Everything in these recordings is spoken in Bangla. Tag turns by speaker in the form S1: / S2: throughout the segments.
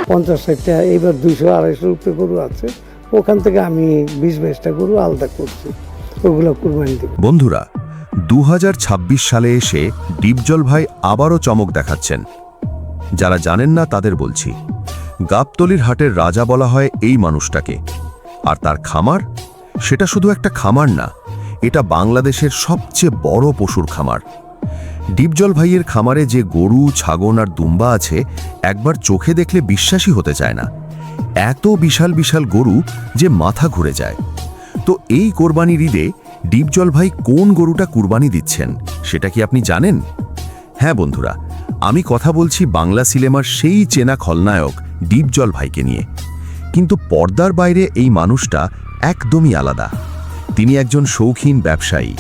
S1: 50-60টা, এইবার 200-250 উপরে গরু আছে। ওখান থেকে আমি 20-22টা গরু আলাদা করছি, ওগুলো কুরবানি দেব।
S2: বন্ধুরা, 2026 সালে এসে ডিপজল ভাই আবারও চমক দেখাচ্ছেন। যারা জানেন না তাদের বলছি, গাবতলীর হাটের রাজা বলা হয় এই মানুষটাকে। আর তার খামার, সেটা শুধু একটা খামার না, এটা বাংলাদেশের সবচেয়ে বড় পশুর খামার। ডিপজল ভাইয়ের খামারে যে গরু, ছাগল আর দুম্বা আছে, একবার চোখে দেখলে বিশ্বাসই হতে চায় না। এত বিশাল বিশাল গরু যে মাথা ঘুরে যায়। তো এই কোরবানির ঈদে ডিপজল ভাই কোন গরুটা কুরবানি দিচ্ছেন সেটা কি আপনি জানেন? হ্যাঁ বন্ধুরা, আমি কথা বলছি বাংলা সিনেমার সেই চেনা খলনায়ক ডিপজল ভাইকে নিয়ে। কিন্তু পর্দার বাইরে এই মানুষটা একদমই আলাদা। তিনি একজন শৌখিন ব্যবসায়ী,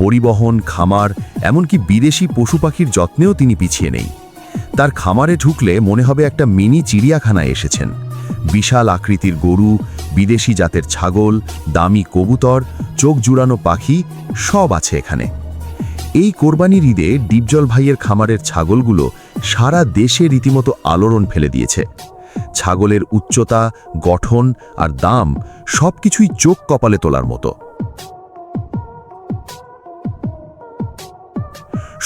S2: পরিবহন, খামার, এমনকি বিদেশি পশু পাখির যত্নেও তিনি পিছিয়ে নেই। তার খামারে ঢুকলে মনে হবে একটা মিনি চিড়িয়াখানায় এসেছেন। বিশাল আকৃতির গরু, বিদেশি জাতের ছাগল, দামি কবুতর, চোখ জুড়ানো পাখি সব আছে এখানে। এই কোরবানির ঈদে ডিপজল ভাইয়ের খামারের ছাগলগুলো সারা দেশে রীতিমতো আলোড়ন ফেলে দিয়েছে। ছাগলের উচ্চতা, গঠন আর দাম সবকিছুই চোখ কপালে তোলার মতো।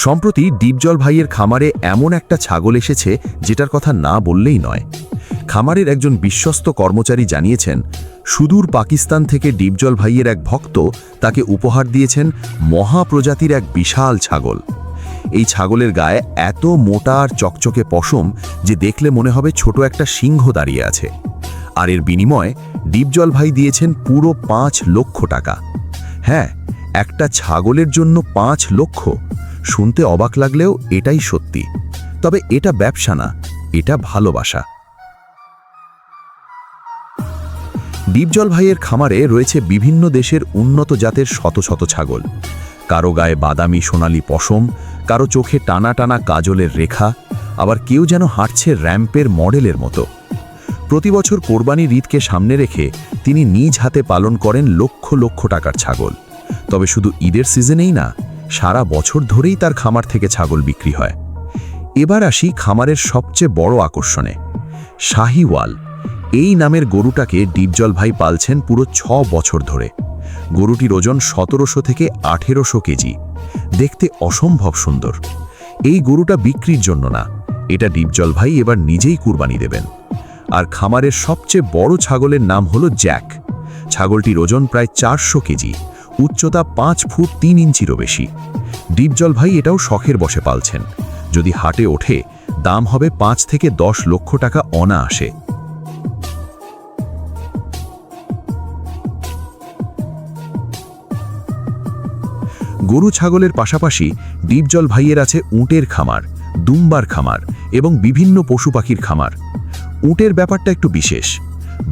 S2: সম্প্রতি ডিপজল ভাইয়ের খামারে এমন একটা ছাগল এসেছে যেটার কথা না বললেই নয়। খামারের একজন বিশ্বস্ত কর্মচারী জানিয়েছেন, সুদূর পাকিস্তান থেকে ডিপজল ভাইয়ের এক ভক্ত তাকে উপহার দিয়েছেন মহাপ্রজাতির এক বিশাল ছাগল। এই ছাগলের গায়ে এত মোটা আর চকচকে পশম যে দেখলে মনে হবে ছোট একটা সিংহ দাঁড়িয়ে আছে। আর এর বিনিময়ে ডিপজল ভাই দিয়েছেন পুরো 5 লক্ষ টাকা। হ্যাঁ, একটা ছাগলের জন্য 5 লক্ষ। শুনতে অবাক লাগলেও এটাই সত্যি। তবে এটা ব্যবসা না, এটা ভালোবাসা। ডিপজল ভাইয়ের খামারে রয়েছে বিভিন্ন দেশের উন্নত জাতের শত শত ছাগল। কারো গায়ে বাদামি সোনালি পশম, কারো চোখে টানা টানা কাজলের রেখা, আবার কেউ যেন হাঁটছে র্যাম্পের মডেলের মতো। প্রতি বছর কোরবানির ঈদকে সামনে রেখে তিনি নিজ হাতে পালন করেন লক্ষ লক্ষ টাকার ছাগল। তবে শুধু ঈদের সিজনেই না, সারা বছর ধরেই তার খামার থেকে ছাগল বিক্রি হয়। এবার আসি খামারের সবচেয়ে বড় আকর্ষণে, শাহিওয়াল। এই নামের গরুটাকে ডিপজল ভাই পালছেন পুরো 6 বছর ধরে। গরুটির ওজন 1700 থেকে 1800 কেজি। দেখতে অসম্ভব সুন্দর। এই গরুটা বিক্রির জন্য না, এটা ডিপজল ভাই এবার নিজেই কুরবানি দেবেন। আর খামারের সবচেয়ে বড় ছাগলের নাম হলো জ্যাক। ছাগলটির ওজন প্রায় 400 কেজি, উচ্চতা 5 ফুট 3 ইঞ্চিরও বেশি। ডিপজল ভাই এটাও শখের বশে পালছেন। যদি হাটে ওঠে, দাম হবে 5 থেকে 10 লক্ষ টাকা অনায়াসে। গরু ছাগলের পাশাপাশি ডিপজল ভাইয়ের আছে উটের খামার, দুম্বার খামার এবং বিভিন্ন পশু পাখির খামার। উটের ব্যাপারটা একটু বিশেষ।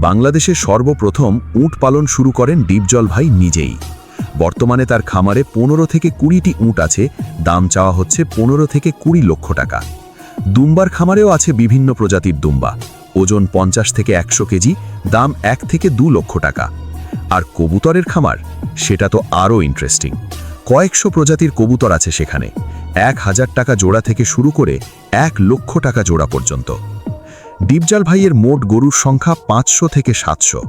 S2: বাংলাদেশে সর্বপ্রথম উট পালন শুরু করেন ডিপজল ভাই নিজেই। বর্তমানে তার খামারে 15 থেকে 20টি উট আছে। দাম চাওয়া হচ্ছে 15 থেকে 20 লক্ষ টাকা। দুম্বার খামারেও আছে বিভিন্ন প্রজাতির দুম্বা, ওজন 50 থেকে 100 কেজি, দাম 1 থেকে 2 লক্ষ টাকা। আর কবুতরের খামার, সেটা তো আরও ইন্টারেস্টিং। কয়েকশো প্রজাতির কবুতর আছে সেখানে। 1000 টাকা জোড়া থেকে শুরু করে 1 লক্ষ টাকা জোড়া পর্যন্ত। ডিপজল ভাইয়ের মোট গরুর সংখ্যা 500 থেকে 700,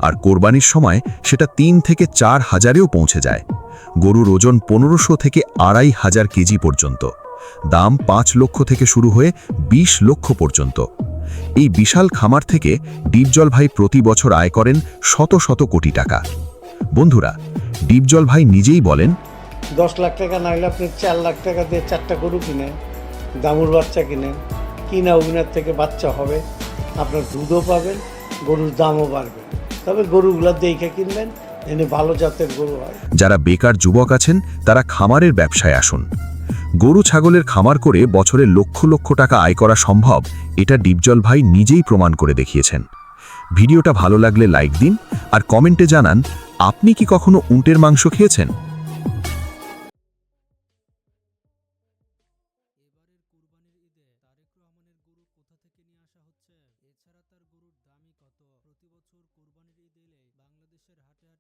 S2: আর কোরবানির সময় সেটা 3 থেকে 4 হাজারেও পৌঁছে যায়। গরুর ওজন 1500 থেকে 2500 কেজি পর্যন্ত। দাম 5 লক্ষ থেকে শুরু হয়ে 20 লক্ষ পর্যন্ত। এই বিশাল খামার থেকে ডিপজল ভাই প্রতি বছর আয় করেন শত শত কোটি টাকা। বন্ধুরা, ডিপজল ভাই নিজেই বলেন,
S1: 10 লাখ টাকা না হলে আপনি 4 লাখ টাকা দিয়ে 4টা গরু কিনেন, দামুর বাচ্চা কিনেন, কিনা ওনার থেকে বাচ্চা হবে, আপনার দুধও পাবেন, গরুর দামও বাড়বে। তবে গরুগুলো দেখে কিনবেন, এনে ভালো জাতের গরু হয়।
S2: যারা বেকার যুবক আছেন তারা খামারের ব্যবসায় আসুন। গরু ছাগলের খামার করে বছরে লক্ষ লক্ষ টাকা আয় করা সম্ভব, এটা ডিপজল ভাই নিজেই প্রমাণ করে দেখিয়েছেন। ভিডিওটা ভালো লাগলে লাইক দিন আর কমেন্টে জানান, আপনি কি কখনো উটের মাংস খেয়েছেন?